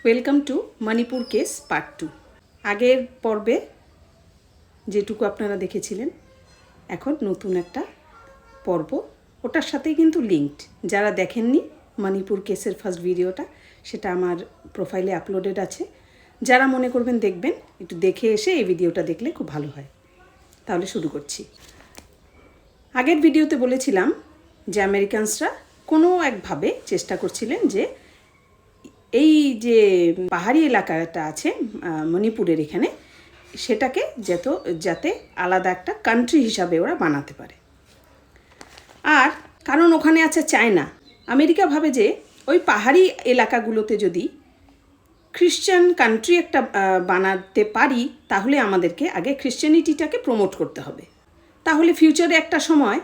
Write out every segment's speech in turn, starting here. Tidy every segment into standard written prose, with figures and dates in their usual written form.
Welcome to Manipur case part 2। আগের পর্বে যেটুকু আপনারা দেখেছিলেন, এখন নতুন একটা পর্ব, ওটার সাথেই কিন্তু লিঙ্কড। যারা দেখেননি মণিপুর কেসের ফার্স্ট ভিডিওটা, সেটা আমার প্রোফাইলে আপলোডেড আছে। যারা মনে করবেন দেখবেন, একটু দেখে এসে এই ভিডিওটা দেখলে খুব ভালো হয়। তাহলে শুরু করছি। আগের ভিডিওতে বলেছিলাম যে আমেরিকানসরা কোনো একভাবে চেষ্টা করছিলেন যে এই যে পাহাড়ি এলাকাটা আছে মণিপুরের এখানে, সেটাকে যাতে আলাদা একটা কান্ট্রি হিসাবে ওরা বানাতে পারে। আর কারণ ওখানে আছে চায়না, আমেরিকা ভাবে যে ওই পাহাড়ি এলাকাগুলোতে যদি খ্রিশ্চান কান্ট্রি একটা বানাতে পারি, তাহলে আমাদেরকে আগে খ্রিশ্চানিটিটাকে প্রমোট করতে হবে। তাহলে ফিউচারে একটা সময়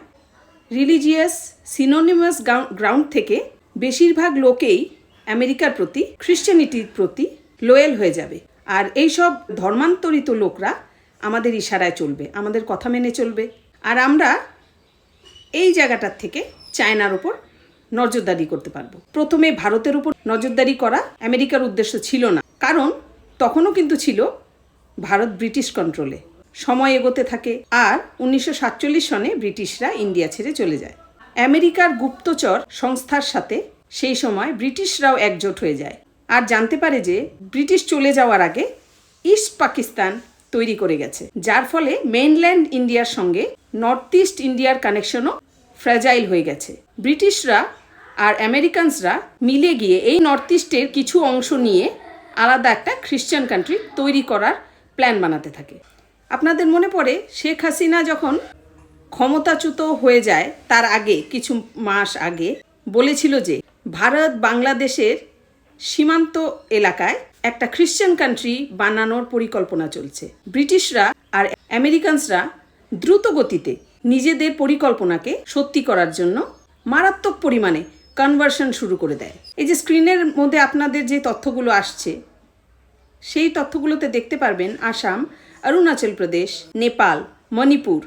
রিলিজিয়াস সিনোনিমাস গ্রাউন্ড থেকে বেশিরভাগ লোকেই আমেরিকার প্রতি, খ্রিশ্চানিটির প্রতি লোয়াল হয়ে যাবে। আর এইসব ধর্মান্তরিত লোকরা আমাদের ইশারায় চলবে, আমাদের কথা মেনে চলবে। আর আমরা এই জায়গাটার থেকে চায়নার ওপর নজরদারি করতে পারবো। প্রথমে ভারতের উপর নজরদারি করা আমেরিকার উদ্দেশ্য ছিল না, কারণ তখনও কিন্তু ছিল ভারত ব্রিটিশ কন্ট্রোলে। সময় এগোতে থাকে আর 1947 সনে ব্রিটিশরা ইন্ডিয়া ছেড়ে চলে যায়। আমেরিকার গুপ্তচর সংস্থার সাথে সেই সময় ব্রিটিশরাও একজোট হয়ে যায় আর জানতে পারে যে ব্রিটিশ চলে যাওয়ার আগে ইস্ট পাকিস্তান তৈরি করে গেছে, যার ফলে মেইনল্যান্ড ইন্ডিয়ার সঙ্গে নর্থ ইস্ট ইন্ডিয়ার কানেকশনও ফ্র্যাজাইল হয়ে গেছে। ব্রিটিশরা আর আমেরিকানসরা মিলে গিয়ে এই নর্থ ইস্টের কিছু অংশ নিয়ে আলাদা একটা খ্রিশ্চান কান্ট্রি তৈরি করার প্ল্যান বানাতে থাকে। আপনাদের মনে পড়ে শেখ হাসিনা যখন ক্ষমতাচ্যুত হয়ে যায়, তার আগে কিছু মাস আগে বলেছিল যে ভারত বাংলাদেশের সীমান্ত এলাকায় একটা খ্রিশ্চান কান্ট্রি বানানোর পরিকল্পনা চলছে। ব্রিটিশরা আর আমেরিকানসরা দ্রুত গতিতে নিজেদের পরিকল্পনাকে সত্যি করার জন্য মারাত্মক পরিমাণে কনভার্সন শুরু করে দেয়। এই যে স্ক্রিনের মধ্যে আপনাদের যে তথ্যগুলো আসছে, সেই তথ্যগুলোতে দেখতে পারবেন আসাম, অরুণাচল প্রদেশ, নেপাল, মণিপুর,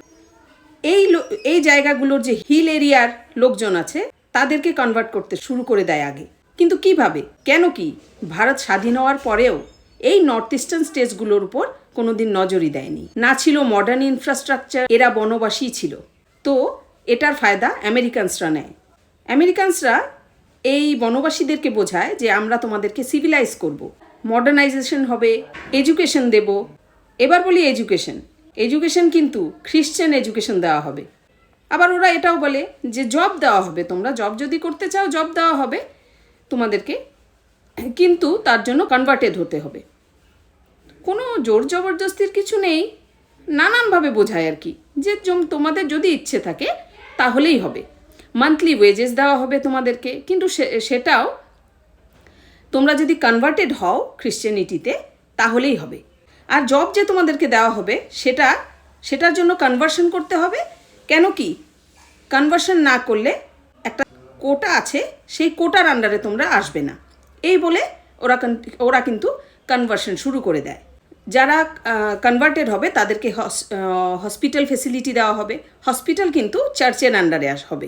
এই জায়গাগুলোর যে হিল এরিয়ার লোকজন আছে, তাদেরকে কনভার্ট করতে শুরু করে দেয় আগে। কিন্তু কিভাবে, কেন কি ভারত স্বাধীন হওয়ার পরেও এই নর্থ ইস্টার্ন স্টেটসগুলোর উপর কোনোদিন নজরই দেয়নি। না ছিল মডার্ন ইনফ্রাস্ট্রাকচার, এরা বনবাসী ছিল। তো এটার ফায়দা আমেরিকানসরা নেয়। আমেরিকানসরা এই বনবাসীদেরকে বোঝায় যে আমরা তোমাদেরকে সিভিলাইজ করব, মডার্নাইজেশন হবে, এডুকেশন দেব। এবার বলি এডুকেশন কিন্তু খ্রিশ্চান এডুকেশন দেওয়া হবে। আবার ওরা এটাও বলে যে জব দেওয়া হবে, তোমরা জব যদি করতে চাও জব দেওয়া হবে তোমাদেরকে, কিন্তু তার জন্য কনভার্টেড হতে হবে। কোনো জোর জবরদস্তির কিছু নেই, নানানভাবে বোঝায় আর কি, যে তোমাদের যদি ইচ্ছে থাকে তাহলেই হবে। মান্থলি ওয়েজেস দেওয়া হবে তোমাদেরকে, কিন্তু সেটাও তোমরা যদি কনভার্টেড হও খ্রিশ্চানিটিতে তাহলেই হবে। আর জব যে তোমাদেরকে দেওয়া হবে সেটার জন্য কনভার্সন করতে হবে। কেন কি, কনভার্সন না করলে একটা কোটা আছে, সেই কোটার আন্ডারে তোমরা আসবে না। এই বলে ওরা কিন্তু কনভার্সন শুরু করে দেয়। যারা কনভার্টেড হবে তাদেরকে হসপিটাল ফেসিলিটি দেওয়া হবে। হসপিটাল কিন্তু চার্চের আন্ডারে হবে।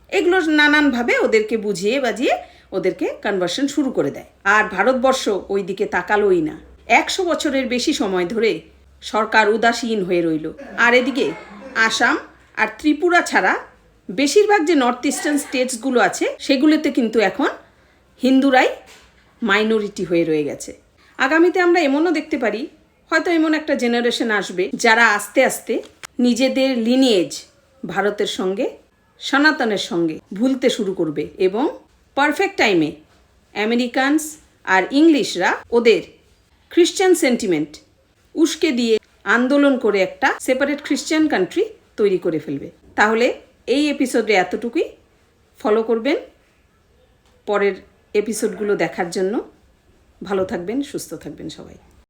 এগুলো নানানভাবে ওদেরকে বুঝিয়ে বাজিয়ে ওদেরকে কনভার্সন শুরু করে দেয়। আর ভারতবর্ষ ওই দিকে তাকালোই না। 100 বছরের বেশি সময় ধরে সরকার উদাসীন হয়ে রইল। আর এদিকে আসাম আর ত্রিপুরা ছাড়া বেশিরভাগ যে নর্থ ইস্টার্ন স্টেটসগুলো আছে, সেগুলোতে কিন্তু এখন হিন্দুরাই মাইনরিটি হয়ে রয়ে গেছে। আগামীতে আমরা এমনও দেখতে পারি, হয়তো এমন একটা জেনারেশন আসবে যারা আস্তে আস্তে নিজেদের লিনিয়েজ ভারতের সঙ্গে, সনাতনের সঙ্গে ভুলতে শুরু করবে এবং পারফেক্ট টাইমে আমেরিকানস আর ইংলিশরা ওদের খ্রিশ্চান সেন্টিমেন্ট উস্কে দিয়ে আন্দোলন করে একটা সেপারেট খ্রিশ্চান কান্ট্রি তৈরি করে ফেলবে। তাহলে এই এপিসোডে এতটুকুই। ফলো করবেন পরের এপিসোডগুলো দেখার জন্য। ভালো থাকবেন, সুস্থ থাকবেন সবাই।